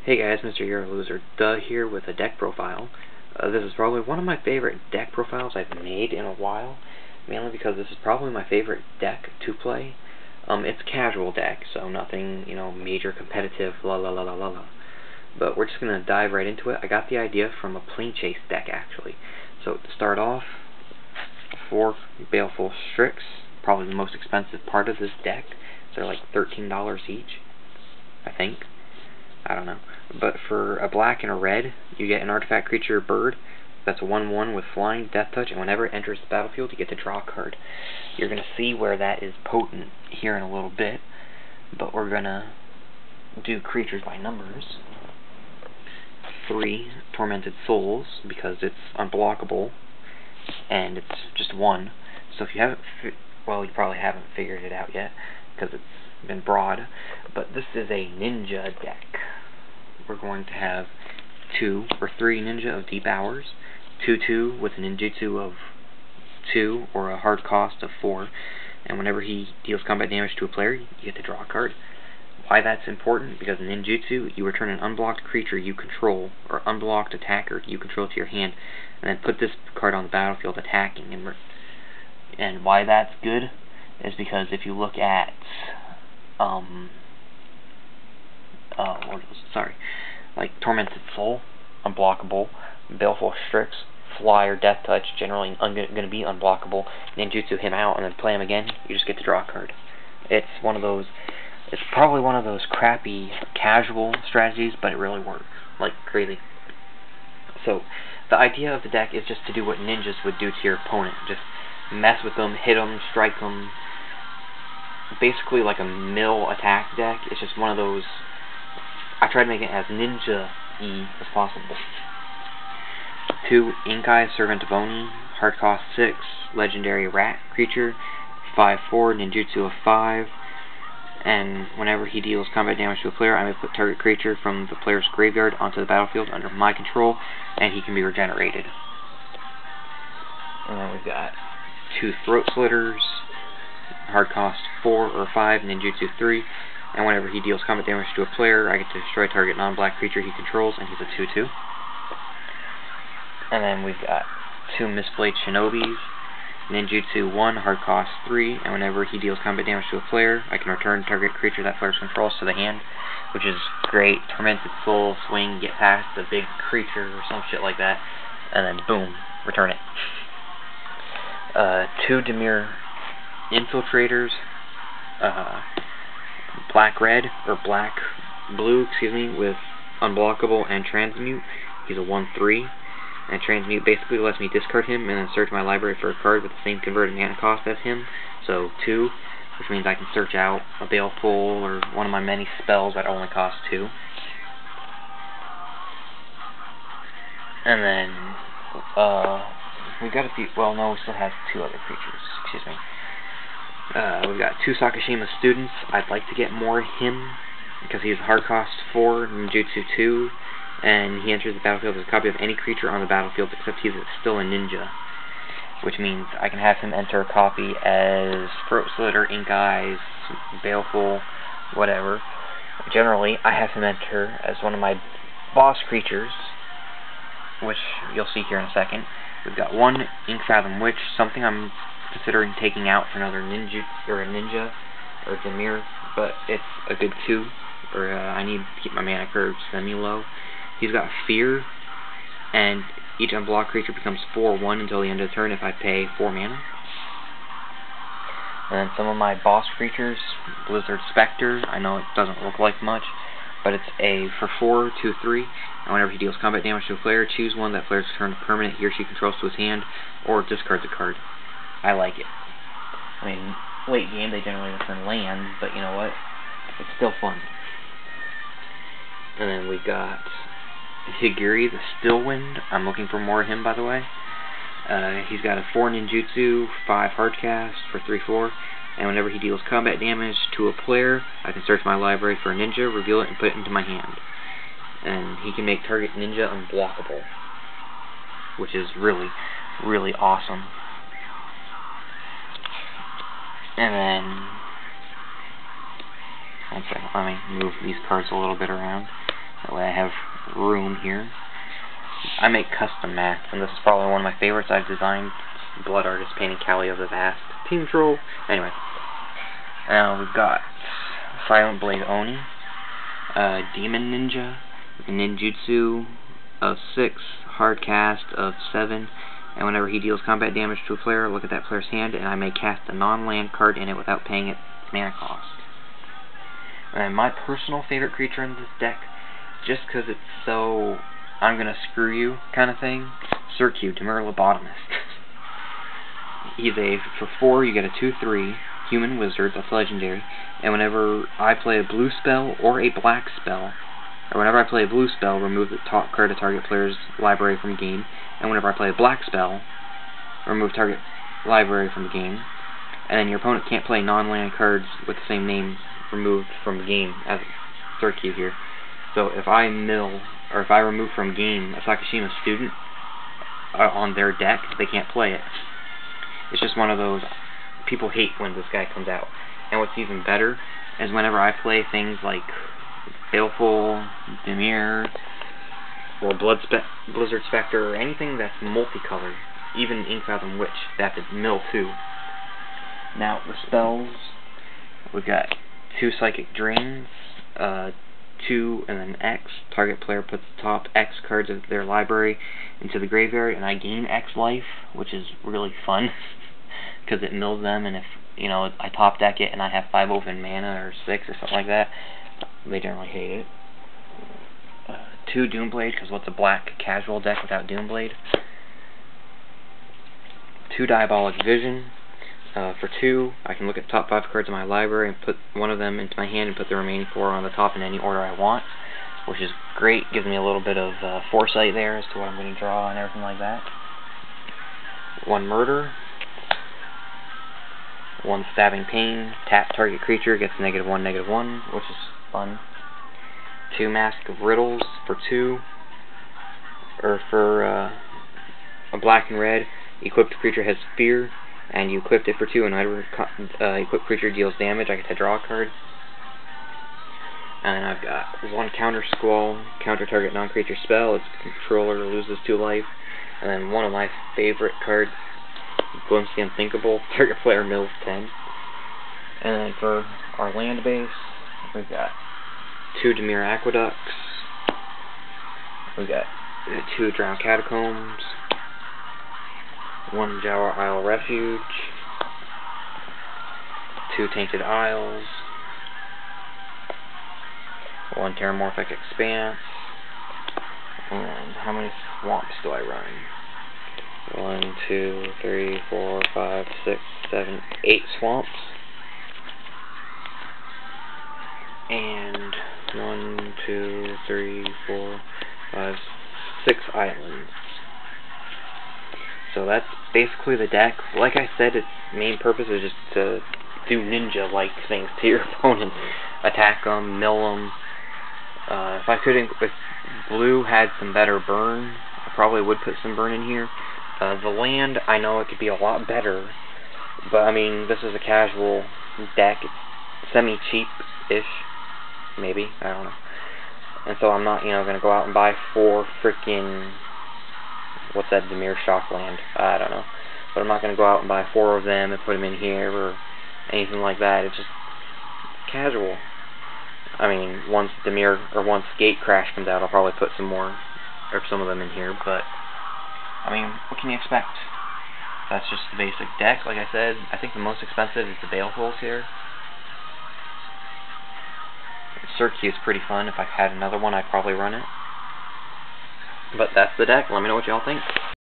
Hey guys, Mr. You're a Loser Duh here with a deck profile. This is probably one of my favorite deck profiles I've made in a while, mainly because this is probably my favorite deck to play. It's a casual deck, so nothing, major competitive, la la la la la la. But we're just going to dive right into it. I got the idea from a Plane Chase deck, actually. So to start off, 4 Baleful Strix, probably the most expensive part of this deck. They're like $13 each, I think. I don't know. But for a black and a red, you get an artifact creature bird. That's a 1/1 with flying, death touch, and whenever it enters the battlefield, you get to draw a card. You're going to see where that is potent here in a little bit, but we're going to do creatures by numbers. 3 Tormented Souls, because it's unblockable, and it's just 1. So if you haven't, well, you probably haven't figured it out yet, because it's been broad, but this is a ninja deck. We're going to have 2 or 3 ninja of Deep Hours, 2/2 with a ninjutsu of 2 or a hard cost of 4, and whenever he deals combat damage to a player, you get to draw a card. Why that's important? Because in ninjutsu, you return an unblocked creature you control, or unblocked attacker you control to your hand, and then put this card on the battlefield attacking. And why that's good is because if you look at like Tormented Soul, unblockable, Baleful Strix, Fly or Death Touch, generally going to be unblockable, ninjutsu him out and then play him again, you just get to draw a card. It's probably one of those crappy casual strategies, but it really works, like crazy. So, the idea of the deck is just to do what ninjas would do to your opponent, just mess with them, hit them, strike them, basically like a mill attack deck. It's just one of those. I tried to make it as ninja-y as possible. 2 Inkai, Servant of Oni, hard cost 6, legendary rat creature, 5/4, ninjutsu of 5, and whenever he deals combat damage to a player, I may put target creature from the player's graveyard onto the battlefield under my control, and he can be regenerated. And then we've got 2 Throat Slitters, hard cost 4 or 5, ninjutsu 3, and whenever he deals combat damage to a player, I get to destroy target non-black creature he controls, and he's a 2/2. And then we've got 2 Mistblade Shinobis, ninjutsu 1, hard cost 3, and whenever he deals combat damage to a player, I can return target creature that player controls to the hand, which is great. Tormented Soul, swing, get past the big creature or some shit like that, and then boom, return it. 2 Dimir Infiltrators, black-red, or black-blue, with unblockable and transmute. He's a 1/3, and transmute basically lets me discard him and then search my library for a card with the same converted mana cost as him, so 2, which means I can search out a Baleful or one of my many spells that only cost 2. And then, we got a few, well no, we still have 2 other creatures, excuse me. We've got 2 Sakashima Students. I'd like to get more him, because he's hard cost 4, ninjutsu 2, and he enters the battlefield as a copy of any creature on the battlefield, except he's still a ninja, which means I can have him enter a copy as Throat Slitter, Ink Eyes, Baleful, whatever. Generally, I have him enter as one of my boss creatures, which you'll see here in a second. We've got 1 Ink Fathom Witch, something I'm considering taking out for another ninja or Dimir, but it's a good 2, or I need to keep my mana curve semi-low. He's got Fear, and each unblocked creature becomes 4/1 until the end of the turn if I pay 4 mana. And then some of my boss creatures, Blizzard Spectre. I know it doesn't look like much, but it's a for 4, 2/3, and whenever he deals combat damage to a player, choose one that player's return a permanent he or she controls to his hand, or discards a card. I like it. I mean, late game they generally return lands, but you know what? It's still fun. And then we got Higiri the Stillwind. I'm looking for more of him, by the way. He's got a 4 ninjutsu, 5 hardcast for 3/4, and whenever he deals combat damage to a player, I can search my library for a ninja, reveal it, and put it into my hand. And he can make target ninja unblockable, which is really, really awesome. And then, one second, let me move these cards a little bit around. That way I have room here. I make custom mats, and this is probably one of my favorites I've designed. Blood Artist painting Callie of the Vast. Team Troll. Anyway. Now we've got Silent Blade Oni. Demon Ninja. With a ninjutsu of 6. Hard cast of 7. And whenever he deals combat damage to a player, look at that player's hand, and I may cast a non-land card in it without paying its mana cost. And my personal favorite creature in this deck, just because it's so I'm gonna screw you kind of thing, Cirque, Demure Lobotomist. He's for 4, you get a 2/3 human wizard, that's legendary, and whenever I play a blue spell or a black spell, or whenever I play a blue spell, remove the top card of target player's library from game, and whenever I play a black spell, remove target library from the game, and then your opponent can't play non-land cards with the same name removed from the game as Cirque here. So if I if I remove from game a Sakashima student on their deck, they can't play it. It's just one of those, people hate when this guy comes out. And what's even better is whenever I play things like Baleful, Demure, or Blizzard Spectre, or anything that's multicolored, even Inkfathom Witch, they have to mill too. Now, the spells, we've got 2 Psychic Drains, 2 and then X. Target player puts the top X cards of their library into the graveyard, and I gain X life, which is really fun, because it mills them, and if, I top deck it and I have 5 open mana, or 6, or something like that, they generally hate it. 2 Doomblade, because what's a black casual deck without Doomblade? 2 Diabolic Vision. For 2, I can look at the top 5 cards of my library and put one of them into my hand and put the remaining 4 on the top in any order I want, which is great. Gives me a little bit of foresight there as to what I'm going to draw and everything like that. 1 Murder. 1 Stabbing Pain. Tap target creature, gets -1/-1, which is fun. 2 Mask of Riddles for 2. Or for a black and red, equipped creature has Fear, and you equipped it for 2, and whenever equipped creature deals damage, I get to draw a card. And then I've got 1 Counter Squall, counter target non-creature spell, its controller loses 2 life. And then one of my favorite cards, Glimpse the Unthinkable, target player mills 10. And then for our land base, we've got 2 Demure Aqueducts, we've got 2 Drowned Catacombs, 1 Jawar Isle Refuge, 2 Tainted Isles, 1 Terramorphic Expanse, and how many swamps do I run? 1, 2, 3, 4, 5, 6, 7, 8 swamps, and 1, 2, 3, 4, 5, 6 islands. So that's basically the deck. Like I said, its main purpose is just to do ninja-like things to your opponent. Attack them, mill them. If blue had some better burn, I probably would put some burn in here. The land, I know it could be a lot better, but I mean, this is a casual deck. It's semi-cheap-ish, maybe, I don't know. And so I'm not, going to go out and buy 4 freaking, what's that, Demure Shockland? I don't know. But I'm not going to go out and buy 4 of them and put them in here or anything like that. It's just casual. I mean, once Gatecrash comes out, I'll probably put some more, or some of them in here, but I mean, what can you expect? That's just the basic deck. Like I said, I think the most expensive is the Balefuls here. Cirque is pretty fun. If I had another one, I'd probably run it. But that's the deck. Let me know what y'all think.